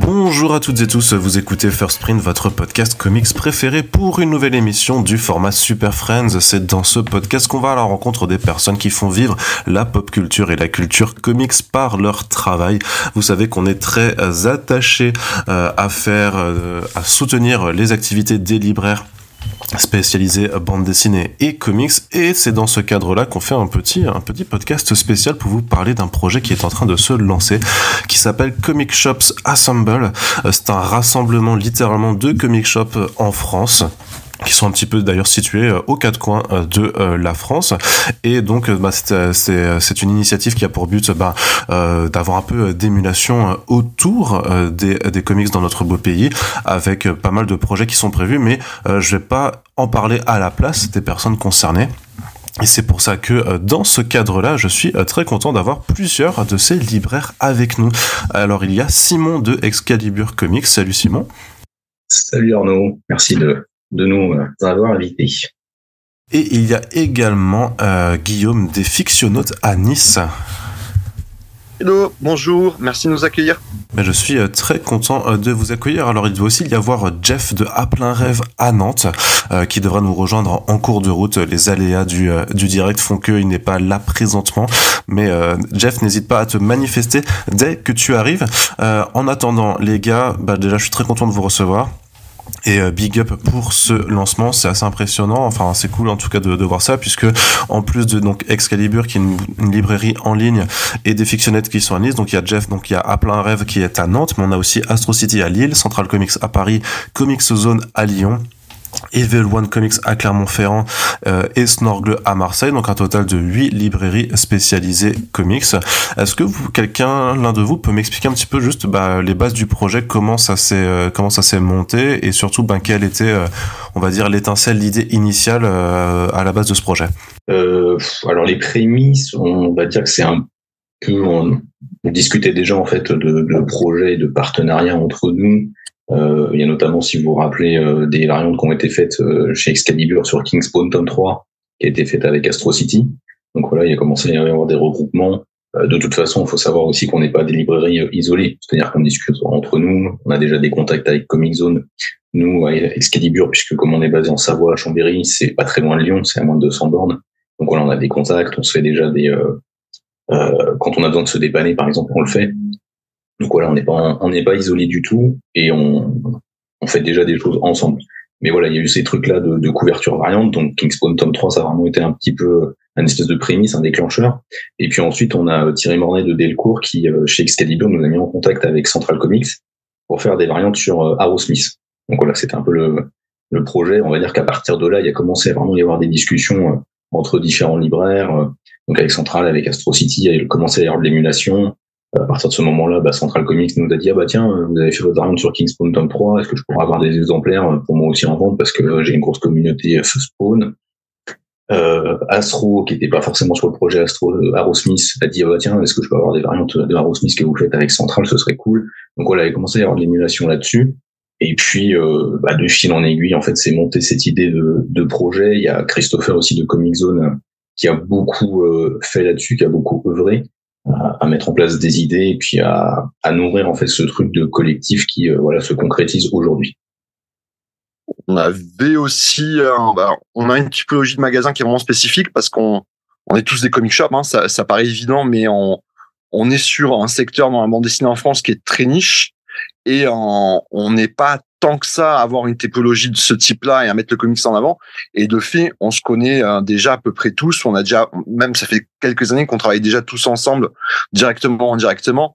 Bonjour à toutes et tous, vous écoutez First Print, votre podcast comics préféré pour une nouvelle émission du format Super Friends. C'est dans ce podcast qu'on va à la rencontre des personnes qui font vivre la pop culture et la culture comics par leur travail. Vous savez qu'on est très attachés à soutenir les activités des libraires spécialisé bande dessinée et comics, et c'est dans ce cadre-là qu'on fait un petit podcast spécial pour vous parler d'un projet qui est en train de se lancer, qui s'appelle Comic Shops Assemble. C'est un rassemblement littéralement de comic shops en France, qui sont un petit peu d'ailleurs situés aux quatre coins de la France, et donc c'est une initiative qui a pour but d'avoir un peu d'émulation autour des comics dans notre beau pays, avec pas mal de projets qui sont prévus, mais je vais pas en parler à la place des personnes concernées. Et c'est pour ça que dans ce cadre-là, je suis très content d'avoir plusieurs de ces libraires avec nous. Alors il y a Simon de Excalibur Comics. Salut Simon. Salut Arnaud, merci de nous avoir invités. Et il y a également Guillaume des Fictionautes à Nice. Hello, bonjour, merci de nous accueillir. Je suis très content de vous accueillir. Alors il doit aussi y avoir Jeff de À plein rêve à Nantes qui devra nous rejoindre en cours de route. Les aléas du direct font qu'il n'est pas là présentement, mais Jeff, n'hésite pas à te manifester dès que tu arrives. En attendant les gars, déjà je suis très content de vous recevoir. Et big up pour ce lancement, c'est assez impressionnant, enfin c'est cool en tout cas de voir ça, puisque en plus de donc Excalibur qui est une librairie en ligne et des fictionnettes qui sont à Nice, donc il y a Jeff, donc il y a À plein rêve qui est à Nantes, mais on a aussi Astro City à Lille, Central Comics à Paris, Comics Zone à Lyon, Evil One Comics à Clermont-Ferrand et Snorgle à Marseille, donc un total de 8 librairies spécialisées comics. Est-ce que l'un de vous peut m'expliquer un petit peu juste les bases du projet, comment ça s'est monté, et surtout quelle était on va dire l'étincelle, l'idée initiale à la base de ce projet? Alors les prémices, on va dire que c'est un peu on discutait déjà en fait de projets et de partenariats entre nous. Il y a notamment, si vous vous rappelez, des variantes qui ont été faites chez Excalibur sur Kingspawn tome 3, qui a été faite avec Astro City. Donc voilà, il a commencé à y avoir des regroupements. De toute façon, il faut savoir aussi qu'on n'est pas des librairies isolées, c'est-à-dire qu'on discute entre nous. On a déjà des contacts avec Comic Zone, nous, à Excalibur, puisque comme on est basé en Savoie, à Chambéry, c'est pas très loin de Lyon, c'est à moins de 200 bornes. Donc voilà, on a des contacts, on se fait déjà quand on a besoin de se dépanner, par exemple, on le fait. Donc voilà, on n'est pas isolé du tout, et on fait déjà des choses ensemble. Mais voilà, il y a eu ces trucs-là de couverture variante. Donc Kingspawn tome 3, ça a vraiment été un petit peu un espèce de prémisse, un déclencheur. Et puis ensuite, on a Thierry Mornay de Delcourt qui, chez Excalibur, nous a mis en contact avec Central Comics pour faire des variantes sur Arrowsmith. Donc voilà, c'était un peu le projet. On va dire qu'à partir de là, il a commencé à vraiment y avoir des discussions entre différents libraires. Donc avec Central, avec Astro City, il a commencé à y avoir de l'émulation. À partir de ce moment-là, Central Comics nous a dit tiens, vous avez fait votre variante sur Kingspawn tome 3, est-ce que je pourrais avoir des exemplaires pour moi aussi en vente, parce que j'ai une grosse communauté Spawn. Astro, qui était pas forcément sur le projet Arrowsmith, a dit tiens, est-ce que je peux avoir des variantes de Arrowsmith que vous faites avec Central, ce serait cool. Donc voilà, il a commencé à y avoir de l'émulation là-dessus. Et puis de fil en aiguille, en fait, c'est monté cette idée de projet. Il y a Christopher aussi de Comic Zone qui a beaucoup fait là-dessus, qui a beaucoup œuvré à mettre en place des idées, et puis à nourrir en fait ce truc de collectif qui se concrétise aujourd'hui. On avait aussi on a une typologie de magasin qui est vraiment spécifique, parce qu'on est tous des comic shops, hein, ça paraît évident, mais on est sur un secteur dans la bande dessinée en France qui est très niche, et on n'est pas tant que ça à avoir une typologie de ce type-là et à mettre le comics en avant. Et de fait, on se connaît déjà à peu près tous. On a déjà, même ça fait quelques années qu'on travaille déjà tous ensemble, directement ou indirectement.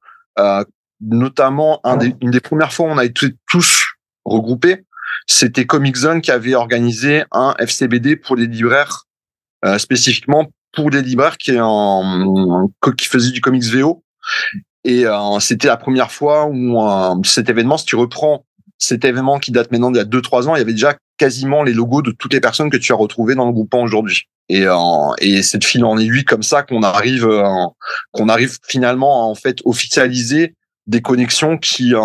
Notamment, une des premières fois où on a été tous regroupés, c'était Comic Zone qui avait organisé un FCBD pour les libraires, spécifiquement pour les libraires qui faisaient du comics VO. Et c'était la première fois où cet événement, si tu reprends cet événement qui date maintenant d'il y a 2-3 ans, il y avait déjà quasiment les logos de toutes les personnes que tu as retrouvées dans le groupement aujourd'hui. Et c'est de fil en aiguille comme ça qu'on arrive finalement à en fait officialiser des connexions qui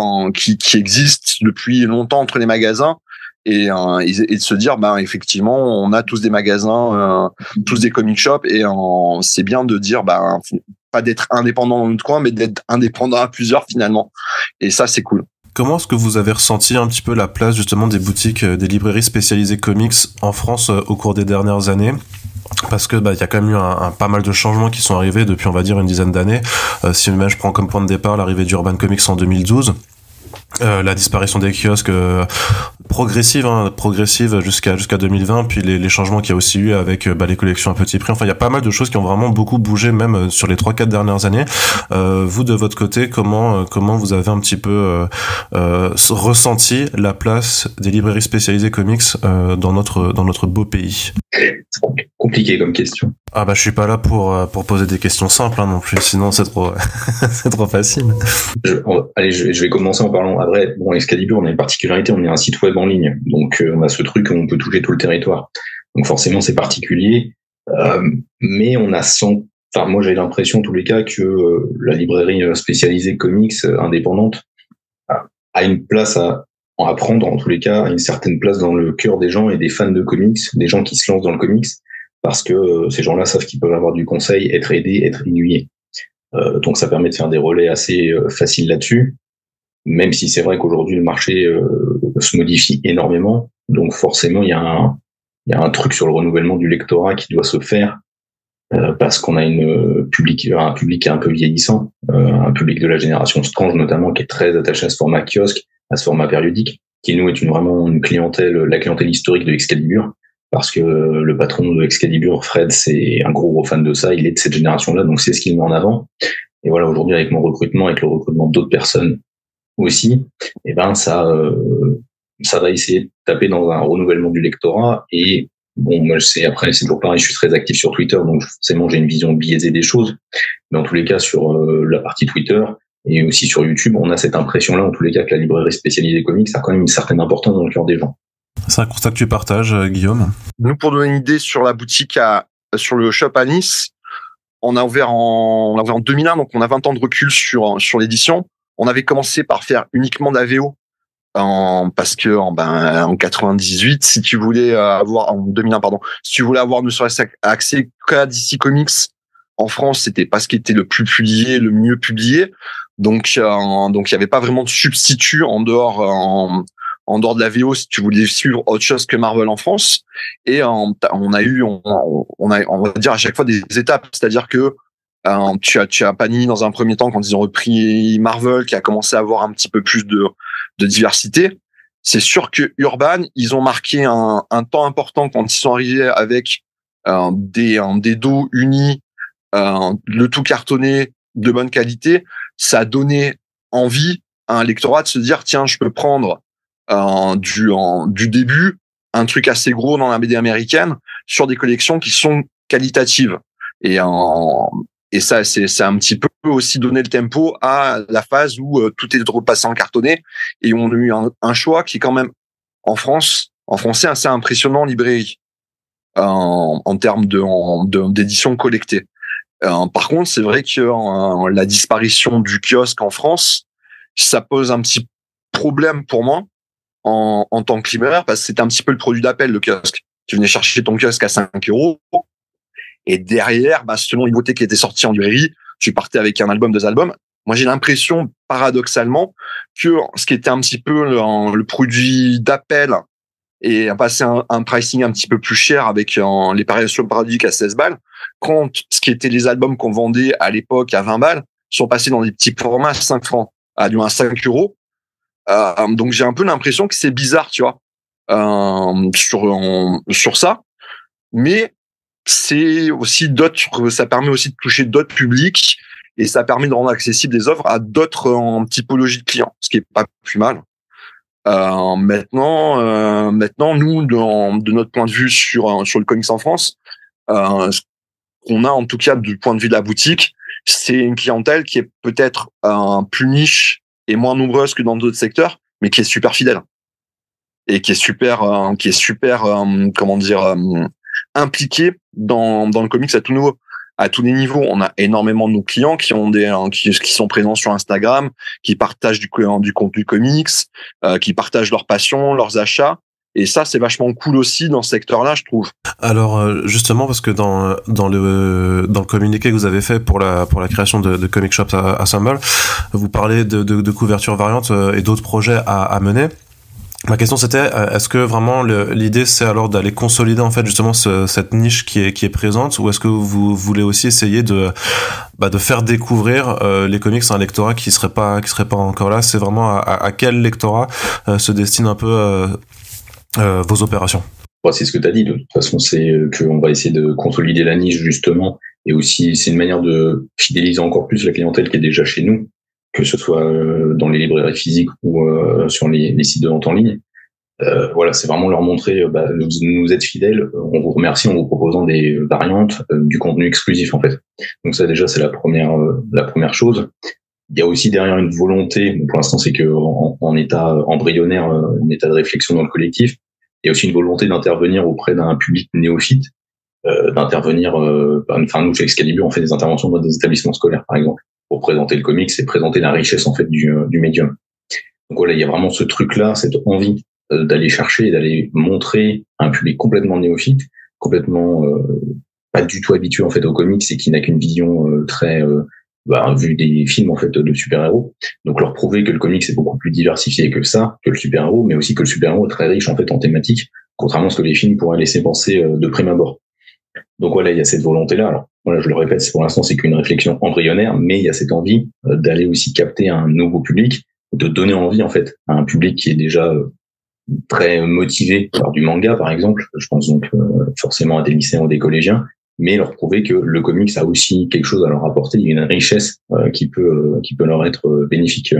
existent depuis longtemps entre les magasins, et de se dire effectivement on a tous des magasins, tous des comic shops, et c'est bien de dire pas d'être indépendant dans notre coin, mais d'être indépendant à plusieurs finalement. Et ça, c'est cool. Comment est-ce que vous avez ressenti un petit peu la place justement des boutiques, des librairies spécialisées comics en France au cours des dernières années? Parce que y a quand même eu pas mal de changements qui sont arrivés depuis, on va dire, une dizaine d'années. Si même je prends comme point de départ l'arrivée d'Urban Comics en 2012, la disparition des kiosques progressive jusqu'à 2020, puis les changements qu'il y a aussi eu avec les collections à petit prix. Enfin, il y a pas mal de choses qui ont vraiment beaucoup bougé, même sur les 3-4 dernières années. Vous, de votre côté, comment vous avez un petit peu ressenti la place des librairies spécialisées comics dans notre beau pays? C'est compliqué comme question. Ah je suis pas là pour poser des questions simples non plus, sinon c'est trop c'est trop facile. Je vais commencer en parlant. Après, Excalibur, on a une particularité, on est un site web en ligne, donc on a ce truc où on peut toucher tout le territoire. Donc forcément c'est particulier, mais moi j'ai l'impression en tous les cas que la librairie spécialisée comics indépendante a une place à prendre, en tous les cas, une certaine place dans le cœur des gens et des fans de comics, des gens qui se lancent dans le comics, parce que ces gens-là savent qu'ils peuvent avoir du conseil, être aidés, être aiguillés. Donc ça permet de faire des relais assez faciles là-dessus, même si c'est vrai qu'aujourd'hui le marché se modifie énormément. Donc forcément il y a un truc sur le renouvellement du lectorat qui doit se faire, parce qu'on a un public qui est un peu vieillissant, un public de la génération Strange notamment, qui est très attaché à ce format kiosque, à ce format périodique, qui nous est vraiment une clientèle, la clientèle historique de Excalibur, parce que le patron de Excalibur, Fred, c'est un gros fan de ça, il est de cette génération-là, donc c'est ce qu'il met en avant. Et voilà, aujourd'hui, avec mon recrutement, avec le recrutement d'autres personnes aussi, ça va essayer de taper dans un renouvellement du lectorat. Et moi, c'est toujours pareil, je suis très actif sur Twitter, donc forcément, j'ai une vision biaisée des choses. Mais en tous les cas, sur la partie Twitter et aussi sur YouTube, on a cette impression-là, en tous les cas, que la librairie spécialisée comics a quand même une certaine importance dans le cœur des gens. C'est un constat que tu partages, Guillaume? Nous, pour donner une idée sur la boutique sur le shop à Nice, on a ouvert en 2001, donc on a 20 ans de recul sur l'édition. On avait commencé par faire uniquement de la VO, parce que en 98, si tu voulais avoir, en 2001 pardon, si tu voulais avoir ne serait-ce accès qu'à DC Comics en France, c'était pas ce qui était le plus publié, le mieux publié. Donc il y avait pas vraiment de substitut en dehors de la VO si tu voulais suivre autre chose que Marvel en France. Et on va dire à chaque fois des étapes, c'est-à-dire que tu as Panini dans un premier temps quand ils ont repris Marvel, qui a commencé à avoir un petit peu plus de diversité. C'est sûr que Urban, ils ont marqué un temps important quand ils sont arrivés avec des dos unis, le tout cartonné de bonne qualité. Ça a donné envie à un lectorat de se dire tiens, je peux prendre du début un truc assez gros dans la BD américaine sur des collections qui sont qualitatives. Et ça, c'est un petit peu aussi donner le tempo à la phase où tout est repassé en cartonné, et on a eu un choix qui est quand même en français assez impressionnant en librairie en termes d'édition collectée. Par contre, c'est vrai que la disparition du kiosque en France, ça pose un petit problème pour moi en tant que libraire, parce que c'était un petit peu le produit d'appel, le kiosque. Tu venais chercher ton kiosque à 5 €, et derrière, selon les nouveautés qui étaient sorties en librairie, tu partais avec un album, 2 albums. Moi, j'ai l'impression, paradoxalement, que ce qui était un petit peu le produit d'appel et passer un pricing un petit peu plus cher avec les parutions parodiques à 16 balles, quand ce qui était les albums qu'on vendait à l'époque à 20 balles sont passés dans des petits formats à 5 francs, à 5 €. Donc j'ai un peu l'impression que c'est bizarre, tu vois, sur ça. Mais c'est aussi ça permet aussi de toucher d'autres publics, et ça permet de rendre accessible des offres à d'autres typologies de clients, ce qui est pas plus mal. Maintenant, nous, de notre point de vue sur le comics en France, ce qu'on a en tout cas du point de vue de la boutique, c'est une clientèle qui est peut-être plus niche et moins nombreuse que dans d'autres secteurs, mais qui est super fidèle et qui est super impliquée dans le comics à tout niveau, à tous les niveaux. On a énormément de nos clients qui ont qui sont présents sur Instagram, qui partagent du contenu comics, qui partagent leurs passions, leurs achats, Et ça, c'est vachement cool aussi dans ce secteur-là, je trouve. Alors justement, parce que dans le communiqué que vous avez fait pour la création de Comic Shop Assemble, vous parlez de couverture variante et d'autres projets à mener. Ma question c'était, est-ce que vraiment l'idée c'est alors d'aller consolider en fait justement cette niche qui est présente, ou est-ce que vous voulez aussi essayer de faire découvrir les comics à un lectorat qui serait pas encore là? C'est vraiment à quel lectorat se destinent un peu vos opérations? C'est ce que tu as dit, de toute façon, c'est qu'on va essayer de consolider la niche justement, et aussi c'est une manière de fidéliser encore plus la clientèle qui est déjà chez nous, que ce soit dans les librairies physiques ou sur les sites de vente en ligne. Voilà, c'est vraiment leur montrer, nous êtes fidèles, on vous remercie en vous proposant des variantes, du contenu exclusif en fait. Donc ça déjà c'est la première chose. Il y a aussi derrière une volonté, pour l'instant c'est que en état embryonnaire, en état de réflexion dans le collectif, il y a aussi une volonté d'intervenir auprès d'un public néophyte, d'intervenir, nous chez Excalibur on fait des interventions dans des établissements scolaires par exemple, pour présenter le comics et présenter la richesse en fait du médium. Donc voilà, il y a vraiment ce truc-là, cette envie d'aller chercher et d'aller montrer à un public complètement néophyte, complètement pas du tout habitué en fait aux comics et qui n'a qu'une vision très vu des films en fait de super-héros. Donc leur prouver que le comics est beaucoup plus diversifié que ça, que le super-héros, mais aussi que le super-héros est très riche en fait en thématiques, contrairement à ce que les films pourraient laisser penser de prime abord. Donc voilà, il y a cette volonté-là. Alors voilà, je le répète, pour l'instant c'est qu'une réflexion embryonnaire, mais il y a cette envie d'aller aussi capter un nouveau public, de donner envie en fait à un public qui est déjà très motivé par du manga par exemple. Je pense donc forcément à des lycéens ou des collégiens, mais leur prouver que le comics a aussi quelque chose à leur apporter, une richesse qui peut leur être bénéfique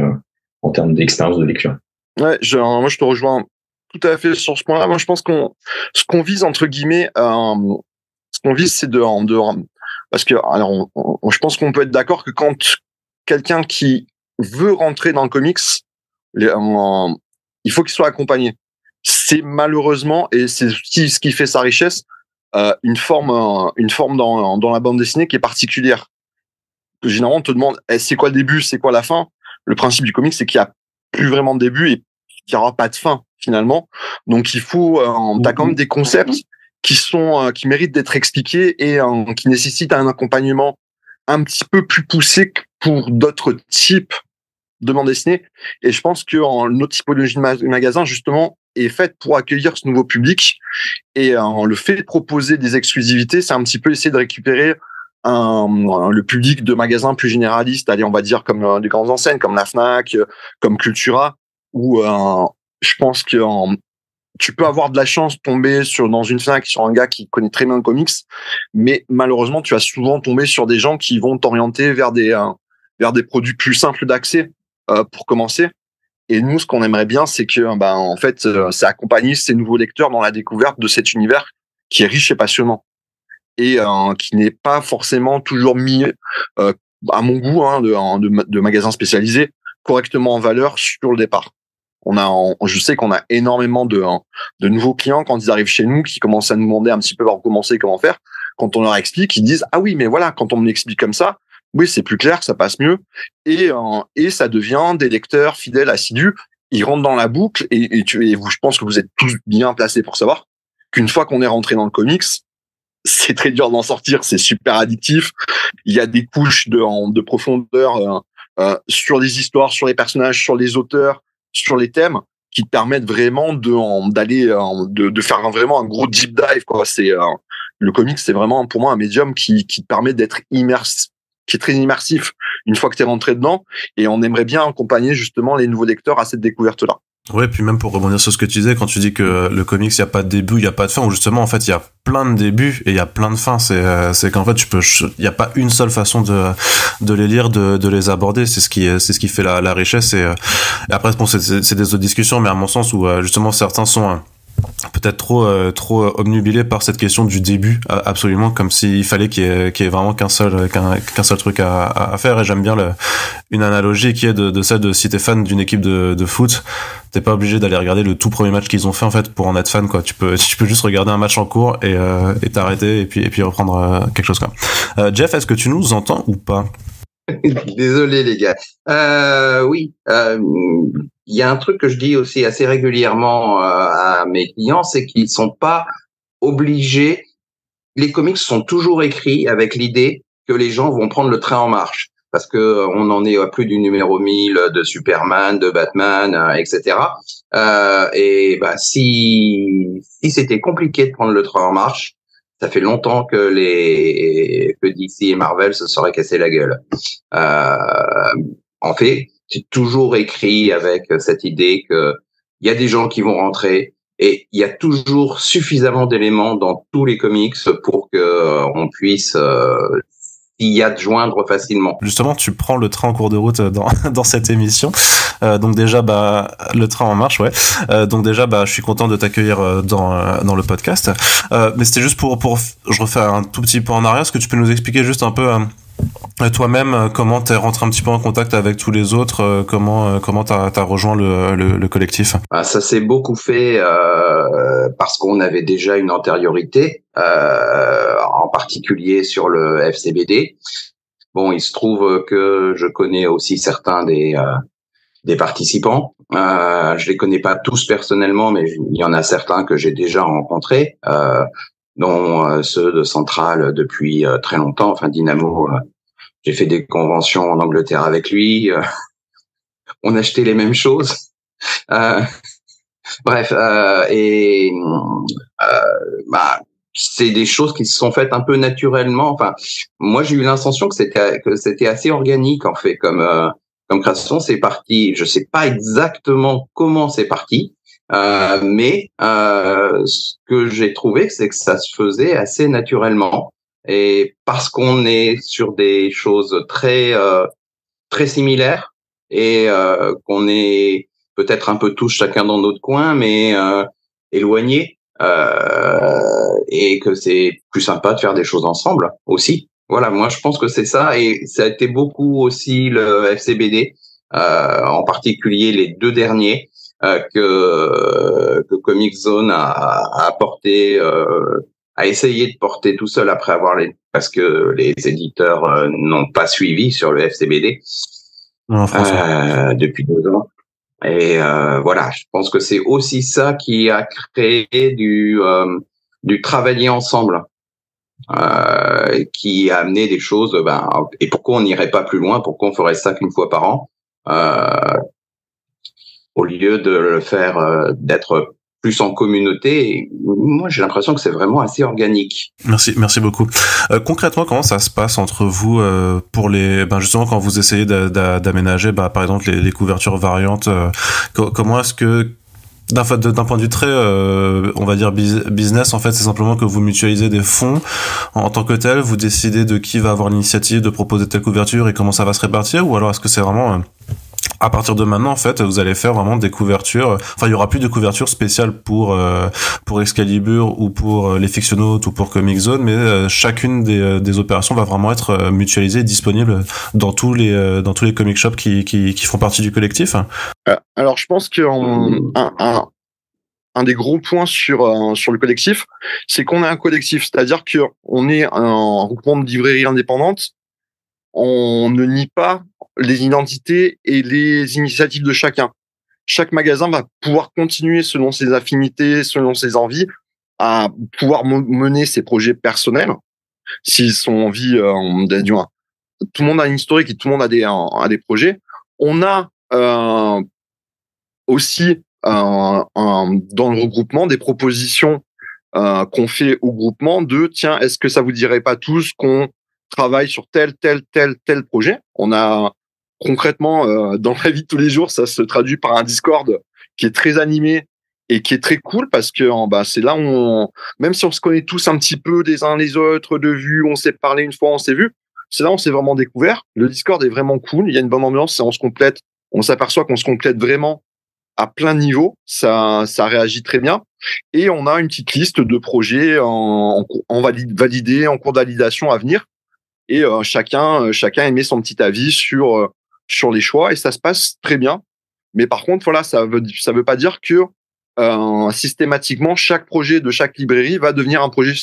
en termes d'expérience de lecture. Ouais, moi je te rejoins tout à fait sur ce point-là. Moi je pense ce qu'on vise entre guillemets, ce qu'on vise c'est parce que alors je pense qu'on peut être d'accord que quand quelqu'un qui veut rentrer dans le comics, il faut qu'il soit accompagné. C'est malheureusement, et c'est ce qui fait sa richesse, une forme dans la bande dessinée qui est particulière. Généralement, on te demande c'est quoi le début, c'est quoi la fin. Le principe du comics, c'est qu'il n'y a plus vraiment de début et qu'il n'y aura pas de fin finalement. Donc il faut, t'as quand même des concepts qui méritent d'être expliqués et qui nécessitent un accompagnement un petit peu plus poussé que pour d'autres types de bande dessinée. Et je pense que notre typologie de magasin justement est faite pour accueillir ce nouveau public. Et le fait de proposer des exclusivités, c'est un petit peu essayer de récupérer le public de magasins plus généralistes, allez, on va dire comme des grandes enseignes, comme la Fnac, comme Cultura, où je pense que tu peux avoir de la chance de tomber dans une Fnac sur un gars qui connaît très bien le comics, mais malheureusement, tu vas souvent tomber sur des gens qui vont t'orienter vers des produits plus simples d'accès pour commencer. Et nous, ce qu'on aimerait bien, c'est que, en fait, c'est accompagner ces nouveaux lecteurs dans la découverte de cet univers qui est riche et passionnant et qui n'est pas forcément toujours mis, à mon goût, de magasins spécialisés, correctement en valeur sur le départ. Je sais qu'on a énormément de nouveaux clients quand ils arrivent chez nous qui commencent à nous demander un petit peu par où commencer, comment faire. Quand on leur explique, ils disent ah oui, mais voilà, quand on me l'explique comme ça, oui, c'est plus clair, ça passe mieux et ça devient des lecteurs fidèles, assidus. Ils rentrent dans la boucle et je pense que vous êtes tous bien placés pour savoir qu'une fois qu'on est rentré dans le comics, c'est très dur d'en sortir, c'est super addictif. Il y a des couches de profondeur sur les histoires, sur les personnages, sur les auteurs, sur les thèmes qui te permettent vraiment de faire vraiment un gros deep dive, quoi. Le comics, c'est vraiment pour moi un médium qui te permet d'être immersif, qui est très immersif une fois que tu es rentré dedans, et on aimerait bien accompagner justement les nouveaux lecteurs à cette découverte-là. Ouais, puis même pour rebondir sur ce que tu disais, quand tu dis que le comics, il y a pas de début, il y a pas de fin, ou justement, en fait, il y a plein de débuts et il y a plein de fins. C'est qu'en fait, il y a pas une seule façon de les lire, de les aborder. C'est ce qui fait la richesse. Et après, bon, c'est des autres discussions, mais à mon sens, où justement certains sont peut-être trop obnubilés par cette question du début, absolument, comme s'il fallait qu'il y ait vraiment qu'un seul truc à faire. Et j'aime bien une analogie qui est de celle de si t'es fan d'une équipe de foot, t'es pas obligé d'aller regarder le tout premier match qu'ils ont fait en fait pour en être fan, quoi. Tu peux juste regarder un match en cours et t'arrêter et puis reprendre quelque chose, quoi. Jeff, est-ce que tu nous entends ou pas? Désolé les gars. Oui, il y a un truc que je dis aussi assez régulièrement à mes clients, c'est qu'ils sont pas obligés. Les comics sont toujours écrits avec l'idée que les gens vont prendre le train en marche, parce que on en est à plus du numéro 1000 de Superman, de Batman, etc. Et bah si c'était compliqué de prendre le train en marche, ça fait longtemps que DC et Marvel se seraient cassé la gueule. En fait, c'est toujours écrit avec cette idée que il y a des gens qui vont rentrer et il y a toujours suffisamment d'éléments dans tous les comics pour que on puisse s'y adjoindre facilement. Justement, tu prends le train en cours de route dans cette émission. Donc déjà, le train en marche, ouais. Donc déjà, je suis content de t'accueillir dans le podcast. Mais c'était juste pour, je refais un tout petit peu en arrière. Est-ce que tu peux nous expliquer juste un peu toi-même comment t'es rentré un petit peu en contact avec tous les autres, comment t'as rejoint le collectif? Ça s'est beaucoup fait parce qu'on avait déjà une antériorité, en particulier sur le FCBD. Bon, il se trouve que je connais aussi certains des participants. Je les connais pas tous personnellement, mais il y en a certains que j'ai déjà rencontrés, dont ceux de Central depuis très longtemps. Enfin, Dynamo, j'ai fait des conventions en Angleterre avec lui. On achetait les mêmes choses. Bref, c'est des choses qui se sont faites un peu naturellement. Enfin, moi, j'ai eu l'impression que c'était assez organique en fait, comme création. C'est parti. Je sais pas exactement comment c'est parti, mais ce que j'ai trouvé, c'est que ça se faisait assez naturellement. Et parce qu'on est sur des choses très très similaires et qu'on est peut-être un peu tous chacun dans notre coin, mais éloignés, et que c'est plus sympa de faire des choses ensemble aussi. Voilà, moi je pense que c'est ça, et ça a été beaucoup aussi le FCBD, en particulier les deux derniers que Comic Zone a porté, a essayé de porter tout seul après avoir parce que les éditeurs n'ont pas suivi sur le FCBD depuis 2 ans. Et voilà, je pense que c'est aussi ça qui a créé du travailler ensemble, qui a amené des choses. Et pourquoi on n'irait pas plus loin? Pourquoi on ferait ça qu'une fois par an, au lieu de le faire, d'être plus en communauté? Et moi, j'ai l'impression que c'est vraiment assez organique. Merci beaucoup. Concrètement, comment ça se passe entre vous pour justement quand vous essayez d'aménager, par exemple les couvertures variantes, comment est-ce que d'un point de vue très, on va dire business, en fait, c'est simplement que vous mutualisez des fonds en tant que tel, vous décidez de qui va avoir l'initiative de proposer telle couverture et comment ça va se répartir, ou alors est-ce que c'est vraiment à partir de maintenant, en fait, vous allez faire vraiment des couvertures. Enfin, il y aura plus de couvertures spéciales pour Excalibur ou pour les Fictionautes ou pour Comic Zone, mais chacune des opérations va vraiment être mutualisée et disponible dans tous les comic shops qui font partie du collectif. Alors, je pense que un des gros points sur le collectif, c'est qu'on est un collectif, c'est-à-dire que on est un groupement de librairies indépendantes. On ne nie pas les identités et les initiatives de chacun. Chaque magasin va pouvoir continuer selon ses affinités, selon ses envies, à pouvoir mener ses projets personnels, s'ils sont envie tout le monde a une historique et tout le monde a des projets. On a aussi dans le regroupement des propositions qu'on fait au groupement de tiens, est-ce que ça vous dirait pas tous qu'on travaille sur tel projet? On a concrètement dans la vie de tous les jours, ça se traduit par un Discord qui est très animé et qui est très cool parce que c'est là où même si on se connaît tous un petit peu des uns les autres de vue, on s'est parlé une fois, on s'est vu, c'est là où on s'est vraiment découvert. Le Discord est vraiment cool, il y a une bonne ambiance, on s'aperçoit qu'on se complète vraiment à plein niveau, ça réagit très bien, et on a une petite liste de projets validés, en cours de validation à venir, et chacun émet son petit avis sur les choix, et ça se passe très bien. Mais par contre, voilà, ça veut pas dire que systématiquement, chaque projet de chaque librairie va devenir un projet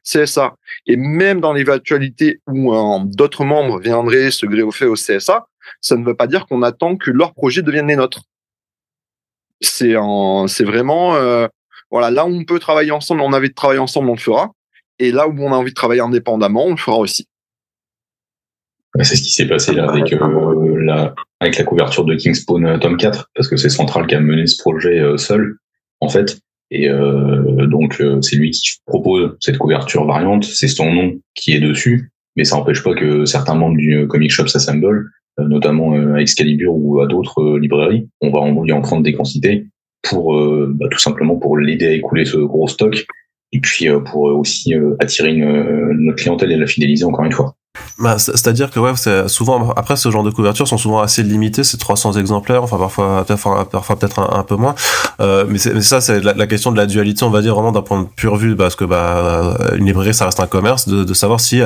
CSA. Et même dans l'éventualité où d'autres membres viendraient se greffer au CSA, ça ne veut pas dire qu'on attend que leurs projets deviennent les nôtres. C'est vraiment voilà, là où on peut travailler ensemble, on a envie de travailler ensemble, on le fera. Et là où on a envie de travailler indépendamment, on le fera aussi. C'est ce qui s'est passé là avec la couverture de Kingspawn tome 4, parce que c'est Central qui a mené ce projet seul, en fait. Et donc c'est lui qui propose cette couverture variante, c'est son nom qui est dessus, mais ça n'empêche pas que certains membres du Comic Shop s'assemblent, notamment à Excalibur ou à d'autres librairies. On va lui en prendre des quantités pour tout simplement pour l'aider à écouler ce gros stock, et puis pour aussi attirer notre clientèle et la fidéliser encore une fois. Bah, c'est-à-dire que ouais, c'est souvent après ce genre de couvertures sont souvent assez limitées, c'est 300 exemplaires, enfin parfois peut-être un peu moins, mais ça c'est la question de la dualité, on va dire, vraiment d'un point de pure vue, parce que une librairie ça reste un commerce, de savoir si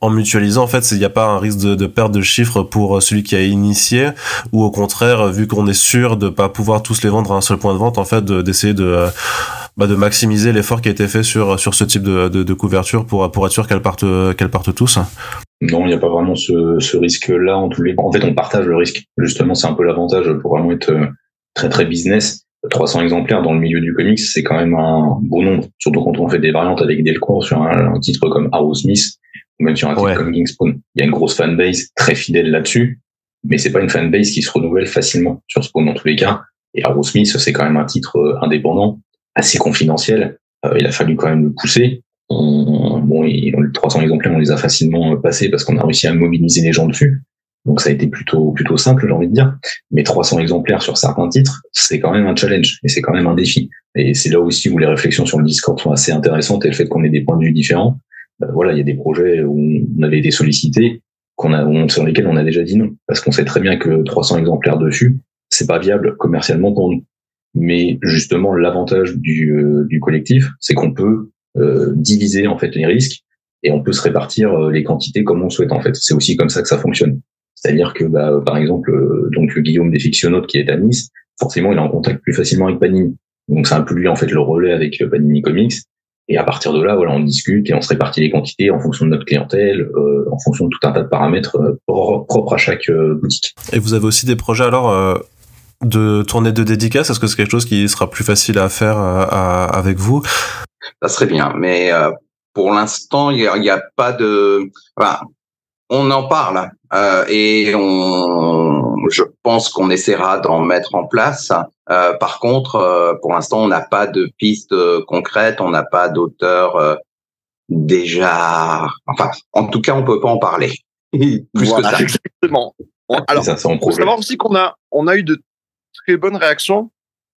en mutualisant en fait il n'y a pas un risque de perte de chiffres pour celui qui a initié, ou au contraire, vu qu'on est sûr de pas pouvoir tous les vendre à un seul point de vente, en fait d'essayer de maximiser l'effort qui a été fait sur ce type de couverture pour être sûr qu'elles partent tous. Non, il n'y a pas vraiment ce risque-là en tous les cas. En fait, on partage le risque. Justement, c'est un peu l'avantage pour vraiment être très très business. 300 exemplaires dans le milieu du comics, c'est quand même un beau nombre. Surtout quand on fait des variantes avec Delcourt sur un titre comme Arrowsmith, ou même sur un titre comme Kingspawn. Il y a une grosse fanbase très fidèle là-dessus, mais c'est pas une fanbase qui se renouvelle facilement sur Spawn dans tous les cas. Et Arrowsmith, c'est quand même un titre indépendant, assez confidentiel. Il a fallu quand même le pousser. Les 300 exemplaires, on les a facilement passés parce qu'on a réussi à mobiliser les gens dessus. Donc ça a été plutôt simple, j'ai envie de dire. Mais 300 exemplaires sur certains titres, c'est quand même un challenge et c'est quand même un défi. Et c'est là aussi où les réflexions sur le Discord sont assez intéressantes, et le fait qu'on ait des points de vue différents. Voilà, il y a des projets où on avait été sollicités, sur lesquels on a déjà dit non, parce qu'on sait très bien que 300 exemplaires dessus, c'est pas viable commercialement pour nous. Mais justement, l'avantage du collectif, c'est qu'on peut diviser en fait les risques, et on peut se répartir les quantités comme on souhaite en fait. C'est aussi comme ça que ça fonctionne. C'est-à-dire que par exemple donc Guillaume des Fictionautes qui est à Nice, forcément il est en contact plus facilement avec Panini. Donc c'est un peu lui en fait le relais avec Panini Comics, et à partir de là voilà, on discute et on se répartit les quantités en fonction de notre clientèle, en fonction de tout un tas de paramètres propres à chaque boutique. Et vous avez aussi des projets alors de tournée de dédicaces? Est-ce que c'est quelque chose qui sera plus facile à faire avec vous? Ça serait bien, mais pour l'instant, il y a pas de. Enfin, on en parle et je pense qu'on essaiera d'en mettre en place. Par contre, pour l'instant, on n'a pas de piste concrète, on n'a pas d'auteur déjà. Enfin, en tout cas, on peut pas en parler. Plus voilà, que ça. Exactement. Alors, il faut savoir aussi qu'on a eu de très bonnes réactions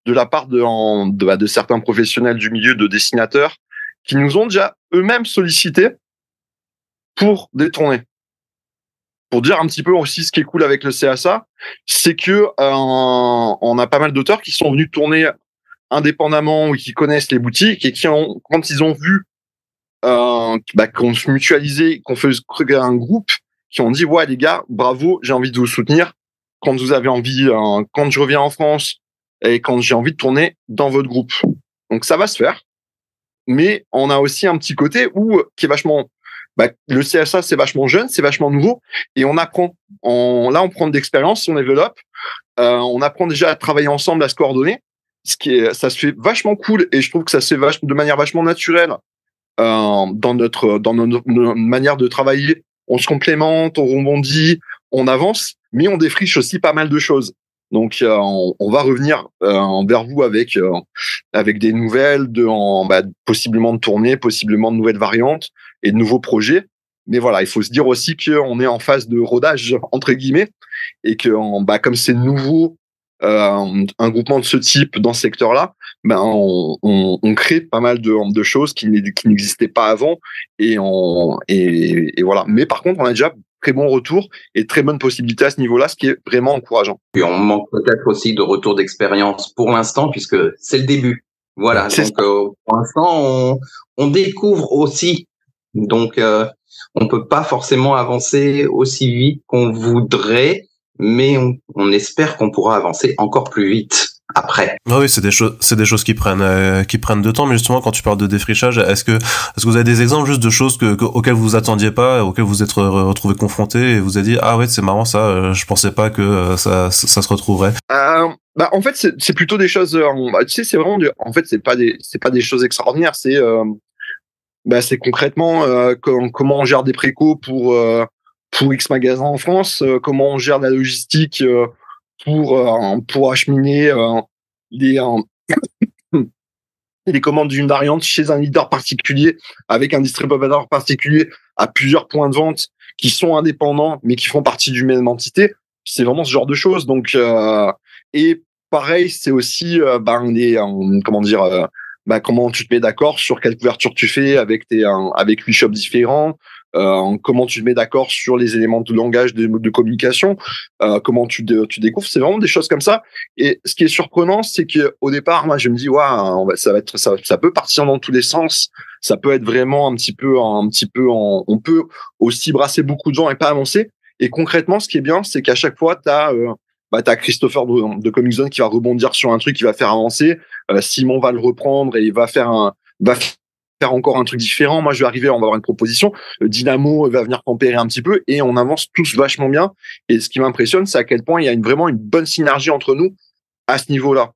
de la part de certains professionnels du milieu de dessinateurs qui nous ont déjà eux-mêmes sollicités pour des tournées. Pour dire un petit peu aussi ce qui est cool avec le CSA, c'est que on a pas mal d'auteurs qui sont venus tourner indépendamment ou qui connaissent les boutiques et qui quand ils ont vu qu'on se mutualisait, qu'on faisait un groupe, qui ont dit ouais les gars, bravo, j'ai envie de vous soutenir quand vous avez envie, quand je reviens en France et quand j'ai envie de tourner dans votre groupe. Donc ça va se faire. Mais on a aussi un petit côté qui est vachement, le CSA c'est vachement jeune, c'est vachement nouveau, et on apprend. Là on prend de l'expérience, on développe, on apprend déjà à travailler ensemble, à se coordonner. Ça se fait vachement cool, et je trouve que ça se fait de manière vachement naturelle dans notre manière de travailler. On se complémente, on rebondit, on avance, mais on défriche aussi pas mal de choses. Donc on va revenir vers vous avec des nouvelles possiblement de tournées, possiblement de nouvelles variantes et de nouveaux projets. Mais voilà, il faut se dire aussi qu'on est en phase de rodage entre guillemets, et que comme c'est nouveau un groupement de ce type dans ce secteur-là, on crée pas mal de choses qui n'existaient pas avant, et voilà. Mais par contre, on a déjà très bon retour et très bonne possibilité à ce niveau-là, ce qui est vraiment encourageant. Puis on manque peut-être aussi de retour d'expérience pour l'instant, puisque c'est le début. Voilà, donc pour l'instant, on découvre aussi. Donc, on peut pas forcément avancer aussi vite qu'on voudrait, mais on espère qu'on pourra avancer encore plus vite. après. Oui, c'est des choses qui prennent de temps. Mais justement, quand tu parles de défrichage, est-ce que vous avez des exemples juste de choses auxquelles vous vous attendiez pas, auxquelles vous êtes retrouvé confronté et vous avez dit ah ouais c'est marrant ça, je pensais pas que ça se retrouverait. En fait c'est plutôt des choses. Tu sais, c'est vraiment en fait c'est pas des choses extraordinaires. C'est concrètement comment on gère des précos pour X magasins en France, comment on gère la logistique pour acheminer les les commandes d'une variante chez un leader particulier avec un distributeur particulier à plusieurs points de vente qui sont indépendants mais qui font partie d'une même entité. C'est vraiment ce genre de choses. Donc et pareil, c'est aussi comment tu te mets d'accord sur quelle couverture tu fais avec 8 shops différents, comment tu te mets d'accord sur les éléments de langage de communication, comment tu découvres. C'est vraiment des choses comme ça. Et ce qui est surprenant, c'est que au départ, moi, je me dis, ça peut partir dans tous les sens. Ça peut être vraiment on peut aussi brasser beaucoup de gens et pas avancer. Et concrètement, ce qui est bien, c'est qu'à chaque fois, t'as Christopher de Comic Zone qui va rebondir sur un truc qui va faire avancer. Simon va le reprendre et va faire encore un truc différent. Moi, je vais arriver, on va avoir une proposition. Dynamo va venir tempérer un petit peu et on avance tous vachement bien. Et ce qui m'impressionne, c'est à quel point il y a vraiment une bonne synergie entre nous à ce niveau-là.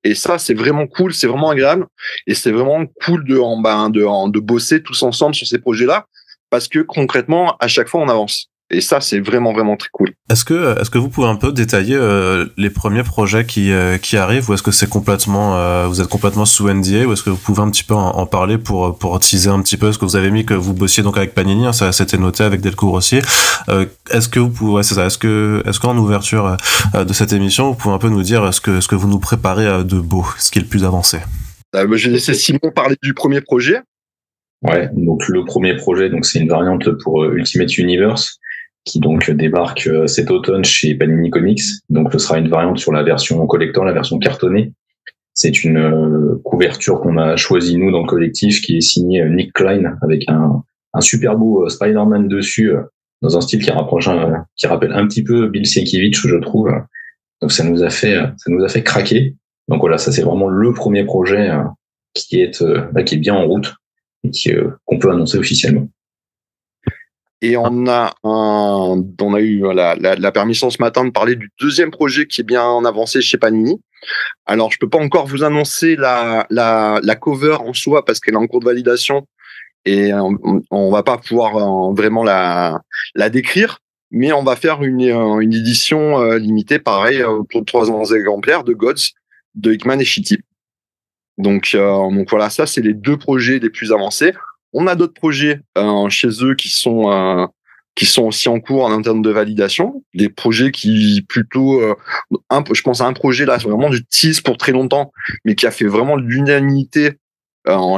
Et ça, c'est vraiment cool, c'est vraiment agréable. Et c'est vraiment cool de bosser tous ensemble sur ces projets-là parce que concrètement, à chaque fois, on avance. Et ça, c'est vraiment, vraiment très cool. Est-ce que vous pouvez un peu détailler les premiers projets qui arrivent, ou est-ce que c'est complètement vous êtes complètement sous NDA, ou est-ce que vous pouvez un petit peu en parler pour teaser un petit peu ce que vous avez mis, que vous bossiez donc avec Panini, ça c'était noté avec Delcourt aussi. Est-ce que vous pouvez, c'est ça, est-ce qu'en ouverture de cette émission, vous pouvez un peu nous dire ce que vous nous préparez de beau, ce qui est le plus avancé? Je vais laisser Simon parler du premier projet. Ouais, donc le premier projet, donc c'est une variante pour Ultimate Universe, qui donc débarque cet automne chez Panini Comics. Donc ce sera une variante sur la version collector, la version cartonnée. C'est une couverture qu'on a choisie nous dans le collectif, qui est signée Nick Klein avec un super beau Spider-Man dessus, dans un style qui rappelle un petit peu Bill Sienkiewicz, je trouve. Donc ça nous a fait craquer. Donc voilà, ça c'est vraiment le premier projet qui est bien en route et qu'on peut annoncer officiellement. Et on a eu la permission ce matin de parler du deuxième projet qui est bien en avancé chez Panini. Alors, je peux pas encore vous annoncer la cover en soi parce qu'elle est en cours de validation et on va pas pouvoir vraiment la décrire, mais on va faire une édition limitée, pareil, pour 300 exemplaires de Gods, de Hickman et Chitty. Donc voilà, ça c'est les deux projets les plus avancés. On a d'autres projets chez eux qui sont aussi en cours en termes de validation, des projets qui plutôt je pense à un projet là, c'est vraiment du tease pour très longtemps, mais qui a fait vraiment l'unanimité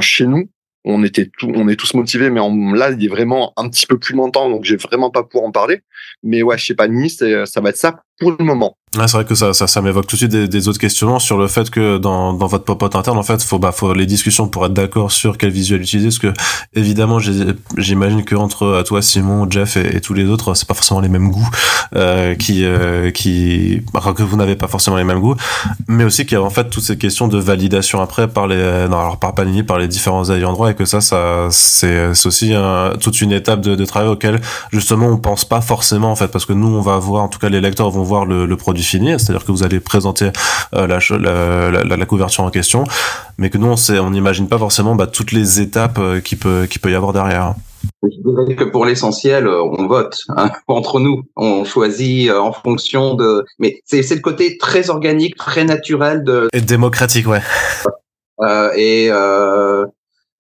chez nous. On est tous motivés, mais là il est vraiment un petit peu plus longtemps, donc j'ai vraiment pas pour en parler. Mais ouais, chez Panini, ça va être ça pour le moment. Ouais, c'est vrai que ça m'évoque tout de suite des autres questionnements sur le fait que dans votre popote interne, en fait, faut les discussions pour être d'accord sur quel visuel utiliser, parce que évidemment, j'imagine que entre toi, Simon, Jeff et tous les autres, c'est pas forcément les mêmes goûts, que vous n'avez pas forcément les mêmes goûts, mais aussi qu'il y a en fait toutes ces questions de validation après par Panini, par les différents ayants droit, et que ça c'est aussi toute une étape de travail auquel justement on pense pas forcément en fait, parce que nous on va voir, en tout cas les lecteurs vont voir le produit fini, c'est-à-dire que vous allez présenter la couverture en question, mais que nous on n'imagine pas forcément toutes les étapes qu'il peut y avoir derrière. Je dirais que pour l'essentiel, on vote entre nous, on choisit en fonction de. Mais c'est le côté très organique, très naturel et démocratique, ouais.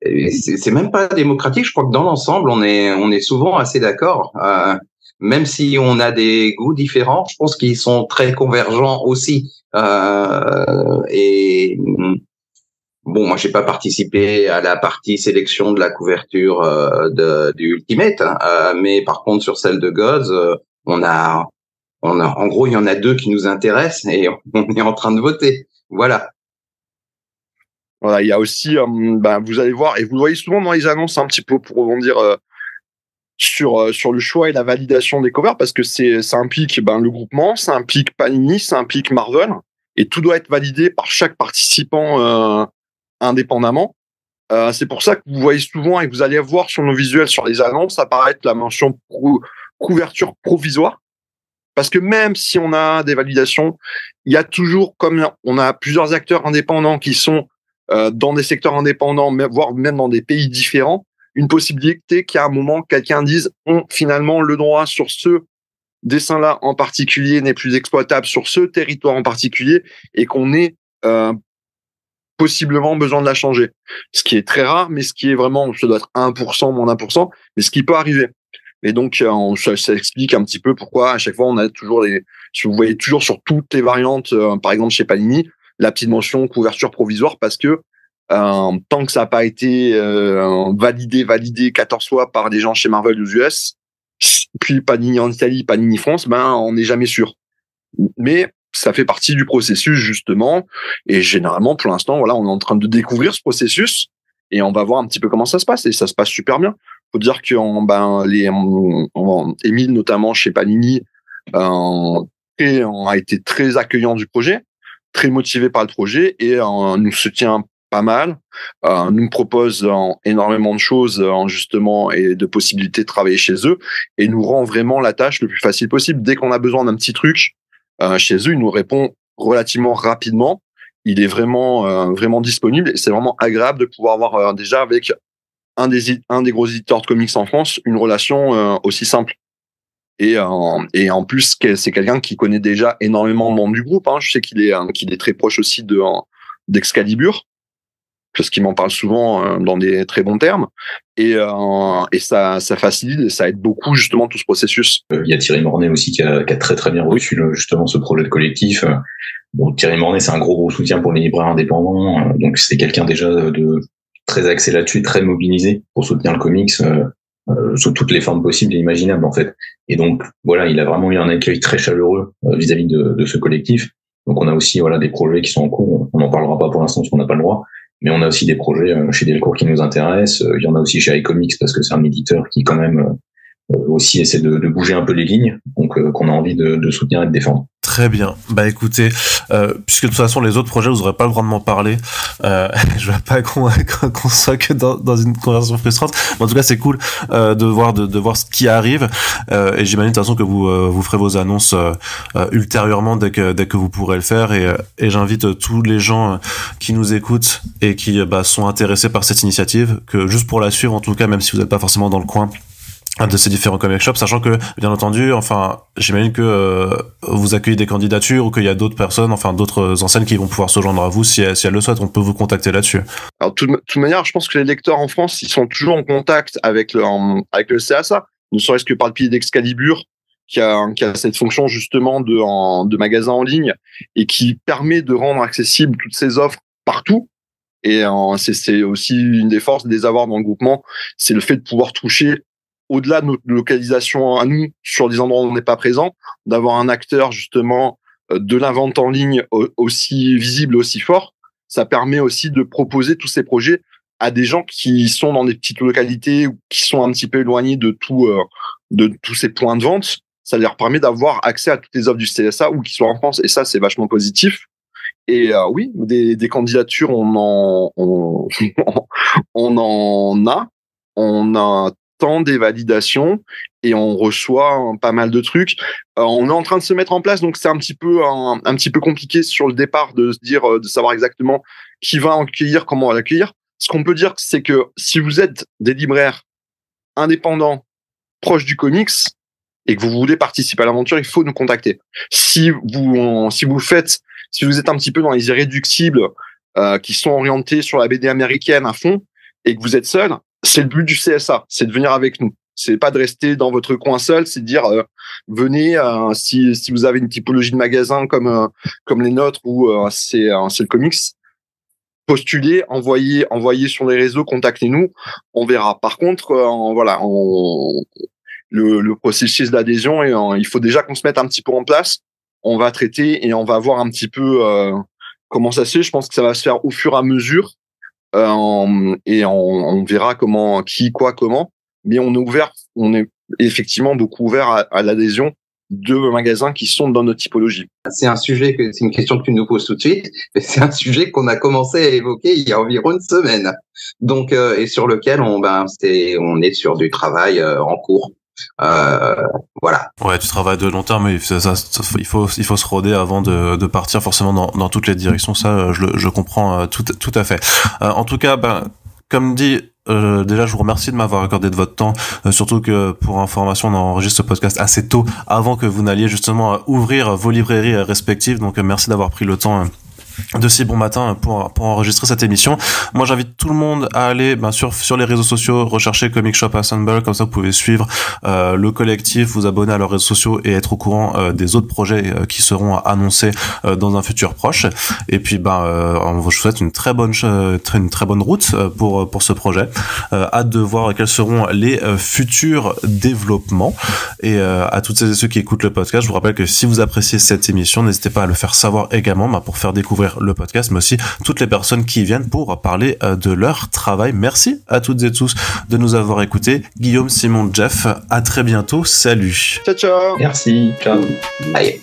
C'est même pas démocratique. Je crois que dans l'ensemble, on est souvent assez d'accord. Même si on a des goûts différents, je pense qu'ils sont très convergents aussi. Et bon, moi, j'ai pas participé à la partie sélection de la couverture du Ultimate, mais par contre, sur celle de Gods, on a, en gros, il y en a deux qui nous intéressent et on est en train de voter. Voilà. Voilà, il y a aussi, vous allez voir, et vous le voyez souvent dans les annonces un petit peu pour rebondir sur le choix et la validation des covers, parce que ça implique le groupement, ça implique Panini, ça implique Marvel, et tout doit être validé par chaque participant indépendamment. C'est pour ça que vous voyez souvent et que vous allez voir sur nos visuels, sur les annonces, apparaître la mention couverture provisoire. Parce que même si on a des validations, il y a toujours, comme on a plusieurs acteurs indépendants qui sont dans des secteurs indépendants, voire même dans des pays différents, une possibilité qu'à un moment, quelqu'un dise finalement le droit sur ce dessin-là en particulier n'est plus exploitable sur ce territoire en particulier et qu'on ait possiblement besoin de la changer. Ce qui est très rare, mais ce qui est vraiment, ça doit être 1%, moins d'1%, mais ce qui peut arriver. Et donc, ça explique un petit peu pourquoi à chaque fois on a toujours si vous voyez toujours sur toutes les variantes, par exemple chez Panini, la petite mention couverture provisoire parce que tant que ça n'a pas été validé 14 fois par des gens chez Marvel aux US, puis Panini en Italie, Panini France, on n'est jamais sûr. Mais ça fait partie du processus justement, et généralement pour l'instant, voilà, on est en train de découvrir ce processus et on va voir un petit peu comment ça se passe et ça se passe super bien. Faut dire que Émile notamment chez Panini a été très accueillant du projet, très motivé par le projet et nous soutient pas mal, nous propose énormément de choses justement et de possibilités de travailler chez eux et nous rend vraiment la tâche le plus facile possible. Dès qu'on a besoin d'un petit truc chez eux, il nous répond relativement rapidement. Il est vraiment disponible et c'est vraiment agréable de pouvoir avoir déjà avec un des gros éditeurs de comics en France une relation aussi simple. Et en plus, c'est quelqu'un qui connaît déjà énormément de membres du groupe. Je sais qu'il est très proche aussi d'Excalibur, parce qu'il m'en parle souvent dans des très bons termes. Et ça facilite et ça aide beaucoup justement tout ce processus. Il y a Thierry Mornay aussi qui a très très bien reçu justement ce projet de collectif. Bon, Thierry Mornay, c'est un gros soutien pour les libraires indépendants. Donc c'est quelqu'un déjà de très axé là-dessus, très mobilisé pour soutenir le comics sous toutes les formes possibles et imaginables en fait. Et donc voilà, il a vraiment eu un accueil très chaleureux vis-à-vis de ce collectif. Donc on a aussi des projets qui sont en cours. On n'en parlera pas pour l'instant parce qu'on n'a pas le droit, mais on a aussi des projets chez Delcourt qui nous intéressent. Il y en a aussi chez iComics parce que c'est un éditeur qui quand même aussi essaie de bouger un peu les lignes, donc qu'on a envie de soutenir et de défendre. Très bien. Bah écoutez, puisque de toute façon les autres projets vous aurez pas le droit de m'en parler, je veux pas qu'on soit que dans une conversation frustrante. Mais en tout cas c'est cool de voir ce qui arrive. Et j'imagine de toute façon que vous ferez vos annonces ultérieurement dès que vous pourrez le faire. Et j'invite tous les gens qui nous écoutent et qui sont intéressés par cette initiative, que juste pour la suivre en tout cas, même si vous n'êtes pas forcément dans le coin de ces différents comic shops, sachant que, bien entendu, j'imagine que vous accueillez des candidatures ou qu'il y a d'autres personnes, d'autres enseignes qui vont pouvoir se joindre à vous si elles le souhaitent. On peut vous contacter là-dessus. Alors, de toute manière, je pense que les lecteurs en France, ils sont toujours en contact avec le CSA, ne serait-ce que par le pied d'Excalibur, qui a cette fonction justement de magasin en ligne et qui permet de rendre accessibles toutes ces offres partout. Et c'est aussi une des forces de les avoir dans le groupement, c'est le fait de pouvoir toucher au-delà de notre localisation à nous, sur des endroits où on n'est pas présent, d'avoir un acteur justement de la vente en ligne aussi visible, aussi fort, ça permet aussi de proposer tous ces projets à des gens qui sont dans des petites localités ou qui sont un petit peu éloignés de tous ces points de vente. Ça leur permet d'avoir accès à toutes les offres du CSA ou qui sont en France, et ça c'est vachement positif. Et oui, des candidatures, on a tant des validations et on reçoit pas mal de trucs. On est en train de se mettre en place, donc c'est un petit peu compliqué sur le départ de se dire, de savoir exactement qui va accueillir, comment on va l'accueillir. Ce qu'on peut dire, c'est que si vous êtes des libraires indépendants proches du comics et que vous voulez participer à l'aventure, il faut nous contacter. Si vous êtes un petit peu dans les irréductibles qui sont orientés sur la BD américaine à fond et que vous êtes seul, c'est le but du CSA, c'est de venir avec nous. C'est pas de rester dans votre coin seul, c'est de dire venez si vous avez une typologie de magasin comme les nôtres ou c'est le comics, postulez, envoyez sur les réseaux, contactez-nous, on verra. Par contre, le processus d'adhésion, il faut déjà qu'on se mette un petit peu en place. On va traiter et on va voir un petit peu comment ça se fait. Je pense que ça va se faire au fur et à mesure. Et on verra comment, qui, quoi, comment. Mais on est effectivement beaucoup ouvert à l'adhésion de magasins qui sont dans notre typologie. C'est une question que tu nous poses tout de suite, mais c'est un sujet qu'on a commencé à évoquer il y a environ une semaine. Donc, et sur lequel on est sur du travail en cours. Voilà. Ouais, tu travailles de long terme, mais il faut se roder avant de partir forcément dans toutes les directions. Ça, je comprends tout à fait. En tout cas, comme dit, déjà je vous remercie de m'avoir accordé de votre temps, surtout que pour information on enregistre ce podcast assez tôt avant que vous n'alliez justement ouvrir vos librairies respectives, donc merci d'avoir pris le temps de si bon matin pour enregistrer cette émission. Moi j'invite tout le monde à aller sur les réseaux sociaux, rechercher Comic Shop Assemble, comme ça vous pouvez suivre le collectif, vous abonner à leurs réseaux sociaux et être au courant des autres projets qui seront annoncés dans un futur proche. Et puis je vous souhaite une très bonne route pour ce projet. Hâte de voir quels seront les futurs développements. Et à toutes celles et ceux qui écoutent le podcast, je vous rappelle que si vous appréciez cette émission, n'hésitez pas à le faire savoir également pour faire découvrir le podcast, mais aussi toutes les personnes qui viennent pour parler de leur travail. Merci à toutes et tous de nous avoir écoutés. Guillaume, Simon, Jeff, à très bientôt. Salut. Ciao, ciao. Merci. Ciao. Allez.